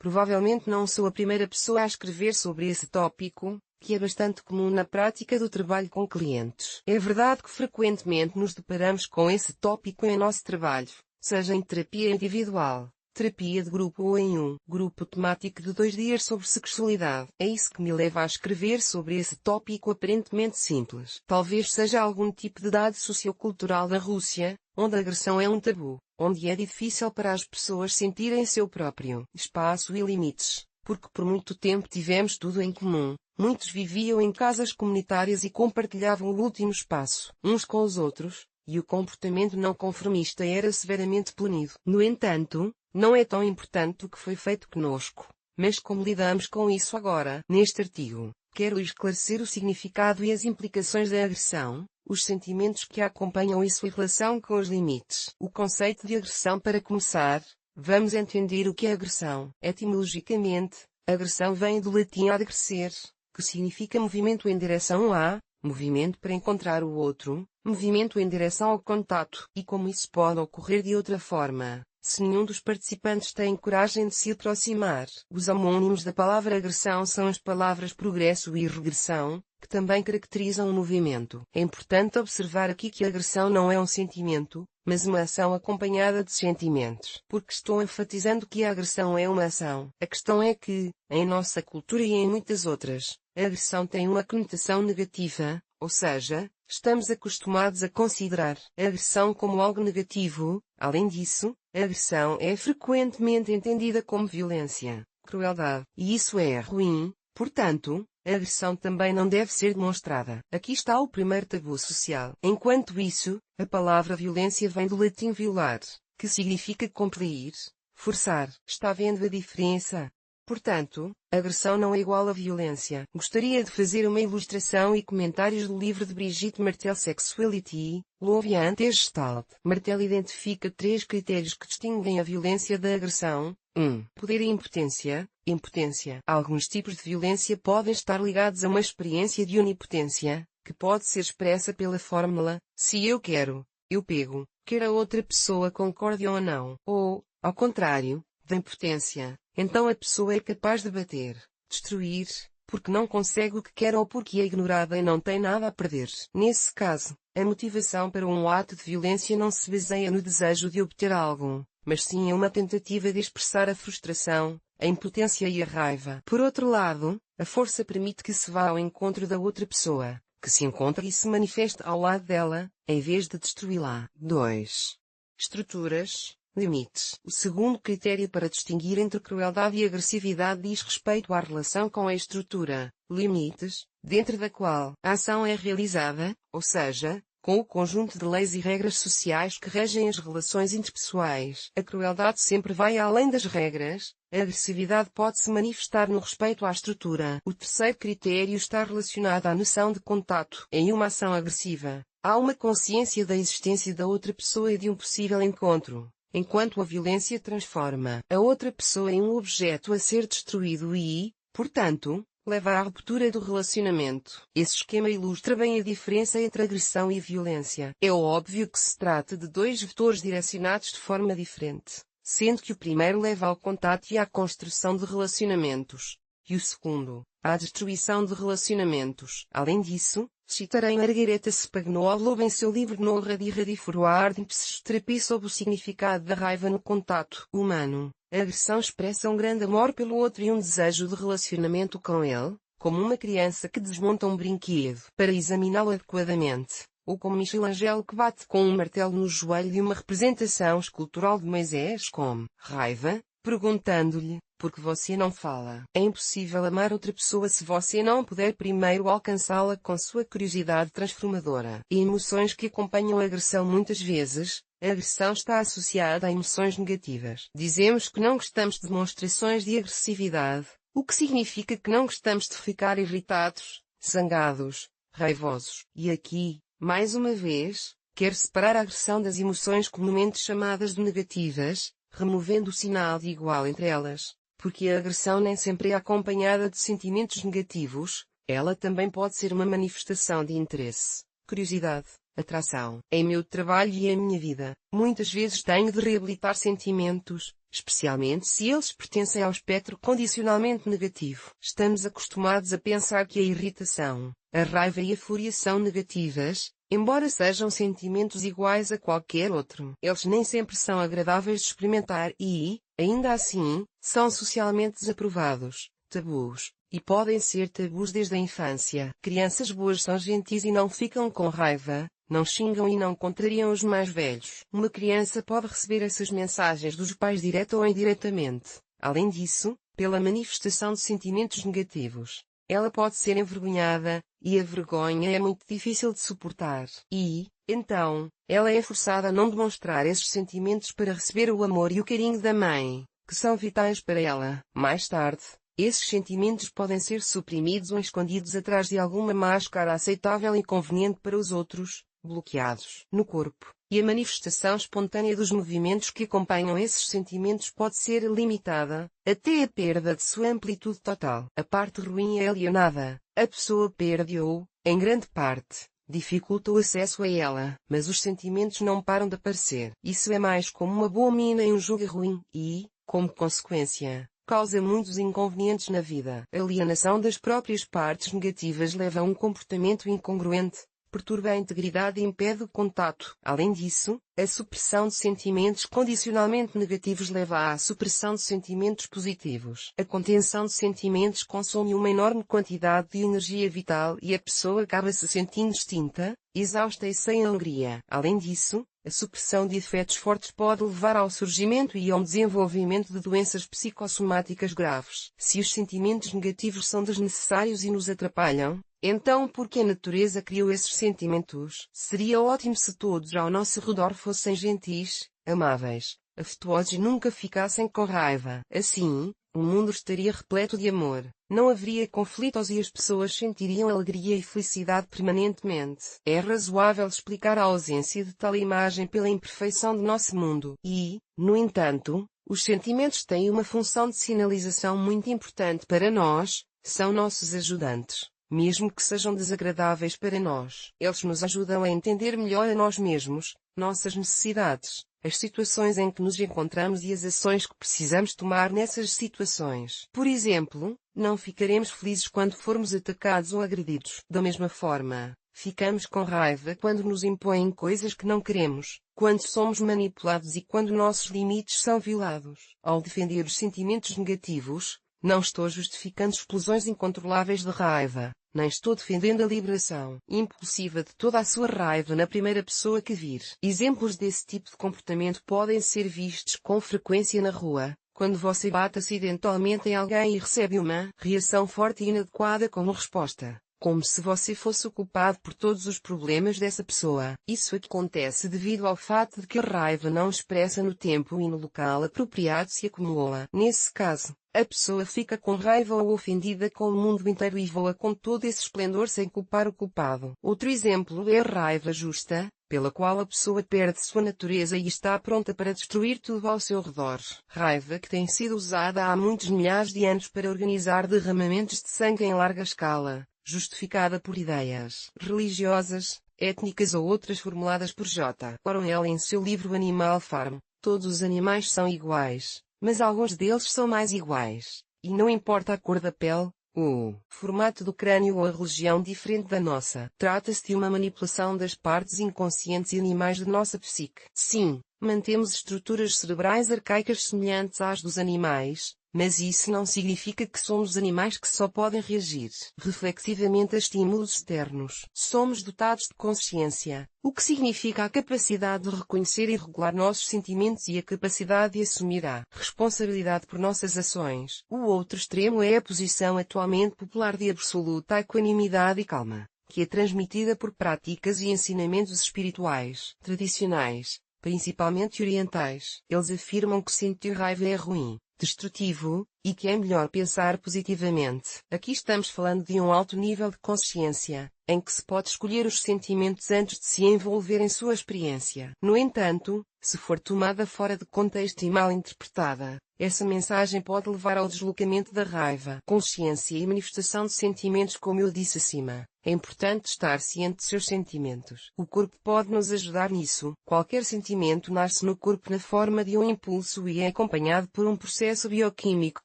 Provavelmente não sou a primeira pessoa a escrever sobre esse tópico, que é bastante comum na prática do trabalho com clientes. É verdade que frequentemente nos deparamos com esse tópico em nosso trabalho, seja em terapia individual, terapia de grupo ou em um grupo temático de 2 dias sobre sexualidade. É isso que me leva a escrever sobre esse tópico aparentemente simples. Talvez seja algum tipo de dado sociocultural da Rússia, onde a agressão é um tabu, onde é difícil para as pessoas sentirem seu próprio espaço e limites, porque por muito tempo tivemos tudo em comum. Muitos viviam em casas comunitárias e compartilhavam o último espaço uns com os outros, e o comportamento não conformista era severamente punido. No entanto, não é tão importante o que foi feito conosco, mas como lidamos com isso agora. Neste artigo, quero esclarecer o significado e as implicações da agressão, os sentimentos que a acompanham e sua relação com os limites. O conceito de agressão. Para começar, vamos entender o que é agressão. Etimologicamente, agressão vem do latim adgresser, que significa movimento em direção a, movimento para encontrar o outro, movimento em direção ao contato. E como isso pode ocorrer de outra forma, se nenhum dos participantes tem coragem de se aproximar? Os homônimos da palavra agressão são as palavras progresso e regressão, que também caracterizam o movimento. É importante observar aqui que a agressão não é um sentimento, mas uma ação acompanhada de sentimentos. Porque estou enfatizando que a agressão é uma ação? A questão é que, em nossa cultura e em muitas outras, a agressão tem uma conotação negativa, ou seja, estamos acostumados a considerar a agressão como algo negativo. Além disso, a agressão é frequentemente entendida como violência, crueldade, e isso é ruim. Portanto, a agressão também não deve ser demonstrada. Aqui está o primeiro tabu social. Enquanto isso, a palavra violência vem do latim violar, que significa compelir, forçar. Está vendo a diferença? Portanto, agressão não é igual a violência. Gostaria de fazer uma ilustração e comentários do livro de Brigitte Martel Sexuality, Love and Gestalt. Martel identifica 3 critérios que distinguem a violência da agressão. 1. Poder e impotência. Impotência. Alguns tipos de violência podem estar ligados a uma experiência de onipotência, que pode ser expressa pela fórmula: se eu quero, eu pego, quer a outra pessoa concorde ou não. Ou, ao contrário, da impotência. Então a pessoa é capaz de bater, destruir, porque não consegue o que quer ou porque é ignorada e não tem nada a perder. Nesse caso, a motivação para um ato de violência não se baseia no desejo de obter algo, mas sim em uma tentativa de expressar a frustração, a impotência e a raiva. Por outro lado, a força permite que se vá ao encontro da outra pessoa, que se encontra e se manifesta ao lado dela, em vez de destruí-la. 2. Estruturas. Limites. O segundo critério para distinguir entre crueldade e agressividade diz respeito à relação com a estrutura, limites, dentro da qual a ação é realizada, ou seja, com o conjunto de leis e regras sociais que regem as relações interpessoais. A crueldade sempre vai além das regras, a agressividade pode se manifestar no respeito à estrutura. O terceiro critério está relacionado à noção de contato. Em uma ação agressiva, há uma consciência da existência da outra pessoa e de um possível encontro. Enquanto a violência transforma a outra pessoa em um objeto a ser destruído e, portanto, leva à ruptura do relacionamento. Esse esquema ilustra bem a diferença entre agressão e violência. É óbvio que se trata de 2 vetores direcionados de forma diferente, sendo que o primeiro leva ao contato e à construção de relacionamentos, e o segundo, à destruição de relacionamentos. Além disso, citarei Margareta Spagnuolo em seu livro No Radicare Forward in Psychotherapy sobre o significado da raiva no contato humano. A agressão expressa um grande amor pelo outro e um desejo de relacionamento com ele, como uma criança que desmonta um brinquedo para examiná-lo adequadamente, ou como Michelangelo que bate com um martelo no joelho de uma representação escultural de Moisés com raiva, perguntando-lhe: por que você não fala? É impossível amar outra pessoa se você não puder primeiro alcançá-la com sua curiosidade transformadora. E emoções que acompanham a agressão. Muitas vezes, a agressão está associada a emoções negativas. Dizemos que não gostamos de demonstrações de agressividade, o que significa que não gostamos de ficar irritados, zangados, raivosos. E aqui, mais uma vez, quero separar a agressão das emoções comumente chamadas de negativas, removendo o sinal de igual entre elas. Porque a agressão nem sempre é acompanhada de sentimentos negativos, ela também pode ser uma manifestação de interesse, curiosidade, atração. Em meu trabalho e em minha vida, muitas vezes tenho de reabilitar sentimentos, especialmente se eles pertencem ao espectro condicionalmente negativo. Estamos acostumados a pensar que a irritação, a raiva e a fúria são negativas, embora sejam sentimentos iguais a qualquer outro. Eles nem sempre são agradáveis de experimentar e, ainda assim, são socialmente desaprovados, tabus, e podem ser tabus desde a infância. Crianças boas são gentis e não ficam com raiva, não xingam e não contrariam os mais velhos. Uma criança pode receber essas mensagens dos pais direta ou indiretamente. Além disso, pela manifestação de sentimentos negativos, ela pode ser envergonhada, e a vergonha é muito difícil de suportar. E, então, ela é forçada a não demonstrar esses sentimentos para receber o amor e o carinho da mãe, que são vitais para ela. Mais tarde, esses sentimentos podem ser suprimidos ou escondidos atrás de alguma máscara aceitável e conveniente para os outros, bloqueados no corpo, e a manifestação espontânea dos movimentos que acompanham esses sentimentos pode ser limitada, até a perda de sua amplitude total. A parte ruim é alienada, a pessoa perde-o, em grande parte, dificulta o acesso a ela, mas os sentimentos não param de aparecer. Isso é mais como uma boa mina em um jogo ruim, e, como consequência, causa muitos inconvenientes na vida. A alienação das próprias partes negativas leva a um comportamento incongruente, perturba a integridade e impede o contato. Além disso, a supressão de sentimentos condicionalmente negativos leva à supressão de sentimentos positivos. A contenção de sentimentos consome uma enorme quantidade de energia vital e a pessoa acaba se sentindo extinta, exausta e sem alegria. Além disso, a supressão de efeitos fortes pode levar ao surgimento e ao desenvolvimento de doenças psicossomáticas graves. Se os sentimentos negativos são desnecessários e nos atrapalham, então por que a natureza criou esses sentimentos? Seria ótimo se todos ao nosso redor fossem gentis, amáveis, afetuosos e nunca ficassem com raiva. Assim, o mundo estaria repleto de amor, não haveria conflitos e as pessoas sentiriam alegria e felicidade permanentemente. É razoável explicar a ausência de tal imagem pela imperfeição do nosso mundo. E, no entanto, os sentimentos têm uma função de sinalização muito importante para nós, são nossos ajudantes. Mesmo que sejam desagradáveis para nós, eles nos ajudam a entender melhor a nós mesmos, nossas necessidades, as situações em que nos encontramos e as ações que precisamos tomar nessas situações. Por exemplo, não ficaremos felizes quando formos atacados ou agredidos. Da mesma forma, ficamos com raiva quando nos impõem coisas que não queremos, quando somos manipulados e quando nossos limites são violados. Ao defender os sentimentos negativos, não estou justificando explosões incontroláveis de raiva, nem estou defendendo a liberação impulsiva de toda a sua raiva na primeira pessoa que vir. Exemplos desse tipo de comportamento podem ser vistos com frequência na rua, quando você bate acidentalmente em alguém e recebe uma reação forte e inadequada como resposta, como se você fosse o culpado por todos os problemas dessa pessoa. Isso acontece devido ao fato de que a raiva não expressa no tempo e no local apropriado se acumula. Nesse caso, a pessoa fica com raiva ou ofendida com o mundo inteiro e voa com todo esse esplendor sem culpar o culpado. Outro exemplo é a raiva justa, pela qual a pessoa perde sua natureza e está pronta para destruir tudo ao seu redor. Raiva que tem sido usada há muitos milhares de anos para organizar derramamentos de sangue em larga escala, justificada por ideias religiosas, étnicas ou outras formuladas por J. Orwell em seu livro Animal Farm. Todos os animais são iguais, mas alguns deles são mais iguais, e não importa a cor da pele, o formato do crânio ou a religião diferente da nossa. Trata-se de uma manipulação das partes inconscientes e animais da nossa psique. Sim, mantemos estruturas cerebrais arcaicas semelhantes às dos animais, mas isso não significa que somos animais que só podem reagir reflexivamente a estímulos externos. Somos dotados de consciência, o que significa a capacidade de reconhecer e regular nossos sentimentos e a capacidade de assumir a responsabilidade por nossas ações. O outro extremo é a posição atualmente popular de absoluta equanimidade e calma, que é transmitida por práticas e ensinamentos espirituais tradicionais, principalmente orientais. Eles afirmam que sentir raiva é ruim, destrutivo, e que é melhor pensar positivamente. Aqui estamos falando de um alto nível de consciência, em que se pode escolher os sentimentos antes de se envolver em sua experiência. No entanto, Se for tomada fora de contexto e mal interpretada, essa mensagem pode levar ao deslocamento da raiva, consciência e manifestação de sentimentos como eu disse acima. É importante estar ciente de seus sentimentos. O corpo pode nos ajudar nisso. Qualquer sentimento nasce no corpo na forma de um impulso e é acompanhado por um processo bioquímico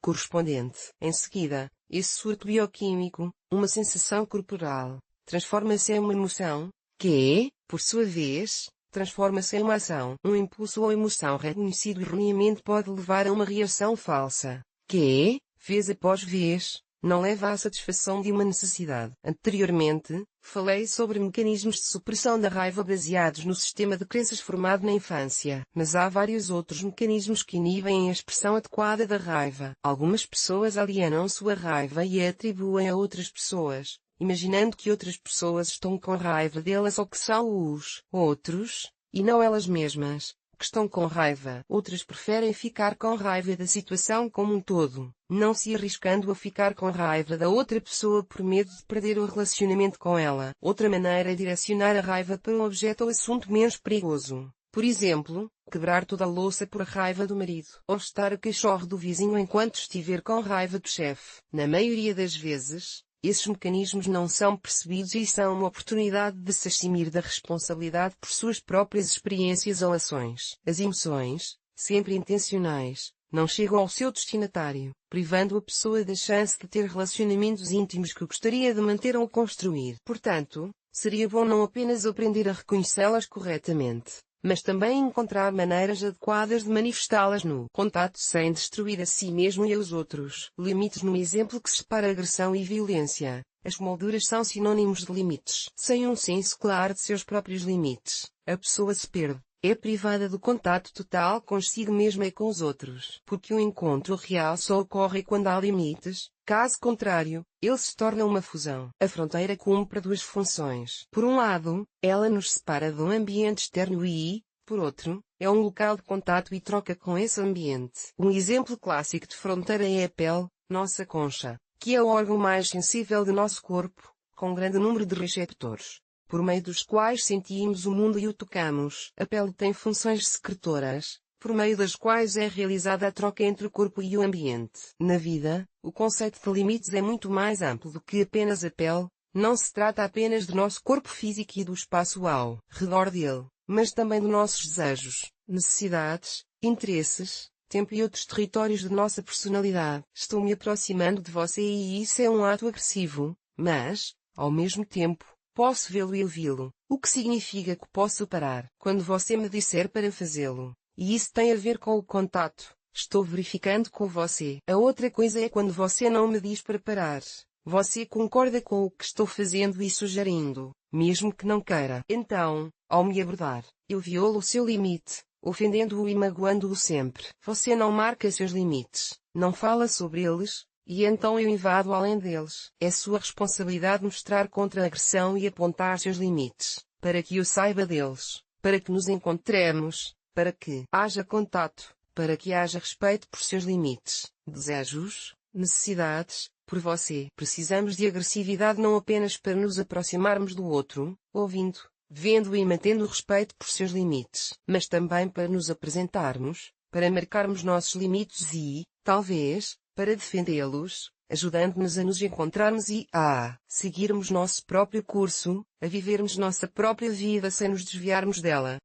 correspondente. Em seguida, esse surto bioquímico, uma sensação corporal, transforma-se em uma emoção, que, por sua vez, transforma-se em uma ação. Um impulso ou emoção reconhecido erroneamente pode levar a uma reação falsa, que, vez após vez, não leva à satisfação de uma necessidade. Anteriormente, falei sobre mecanismos de supressão da raiva baseados no sistema de crenças formado na infância. Mas há vários outros mecanismos que inibem a expressão adequada da raiva. Algumas pessoas alienam sua raiva e a atribuem a outras pessoas, imaginando que outras pessoas estão com raiva delas ou que são os outros, e não elas mesmas, que estão com raiva. Outras preferem ficar com raiva da situação como um todo, não se arriscando a ficar com raiva da outra pessoa por medo de perder o relacionamento com ela. Outra maneira é direcionar a raiva para um objeto ou assunto menos perigoso. Por exemplo, quebrar toda a louça por raiva do marido, ou estar a cachorro do vizinho enquanto estiver com raiva do chefe. Na maioria das vezes, esses mecanismos não são percebidos e são uma oportunidade de se eximir da responsabilidade por suas próprias experiências ou ações. As emoções, sempre intencionais, não chegam ao seu destinatário, privando a pessoa da chance de ter relacionamentos íntimos que gostaria de manter ou construir. Portanto, seria bom não apenas aprender a reconhecê-las corretamente, mas também encontrar maneiras adequadas de manifestá-las no contato sem destruir a si mesmo e aos outros. Limites. No exemplo que separa agressão e violência, as molduras são sinônimos de limites. Sem um senso claro de seus próprios limites, a pessoa se perde. É privada do contato total consigo mesma e com os outros. Porque o encontro real só ocorre quando há limites, caso contrário, ele se torna uma fusão. A fronteira cumpre duas funções. Por um lado, ela nos separa de um ambiente externo e, por outro, é um local de contato e troca com esse ambiente. Um exemplo clássico de fronteira é a pele, nossa concha, que é o órgão mais sensível do nosso corpo, com um grande número de receptores, por meio dos quais sentimos o mundo e o tocamos. A pele tem funções secretoras, por meio das quais é realizada a troca entre o corpo e o ambiente. Na vida, o conceito de limites é muito mais amplo do que apenas a pele. Não se trata apenas do nosso corpo físico e do espaço ao redor dele, mas também dos nossos desejos, necessidades, interesses, tempo e outros territórios de nossa personalidade. Estou me aproximando de você e isso é um ato agressivo, mas, ao mesmo tempo, posso vê-lo e ouvi-lo, o que significa que posso parar quando você me disser para fazê-lo. E isso tem a ver com o contato. Estou verificando com você. A outra coisa é quando você não me diz para parar. Você concorda com o que estou fazendo e sugerindo, mesmo que não queira. Então, ao me abordar, eu violo o seu limite, ofendendo-o e magoando-o sempre. Você não marca seus limites, não fala sobre eles, e então eu invado além deles. É sua responsabilidade mostrar contra-agressão e apontar seus limites, para que eu saiba deles, para que nos encontremos, para que haja contato, para que haja respeito por seus limites, desejos, necessidades, por você. Precisamos de agressividade não apenas para nos aproximarmos do outro, ouvindo, vendo e mantendo o respeito por seus limites, mas também para nos apresentarmos, para marcarmos nossos limites e, talvez, para defendê-los, ajudando-nos a nos encontrarmos e a seguirmos nosso próprio curso, a vivermos nossa própria vida sem nos desviarmos dela.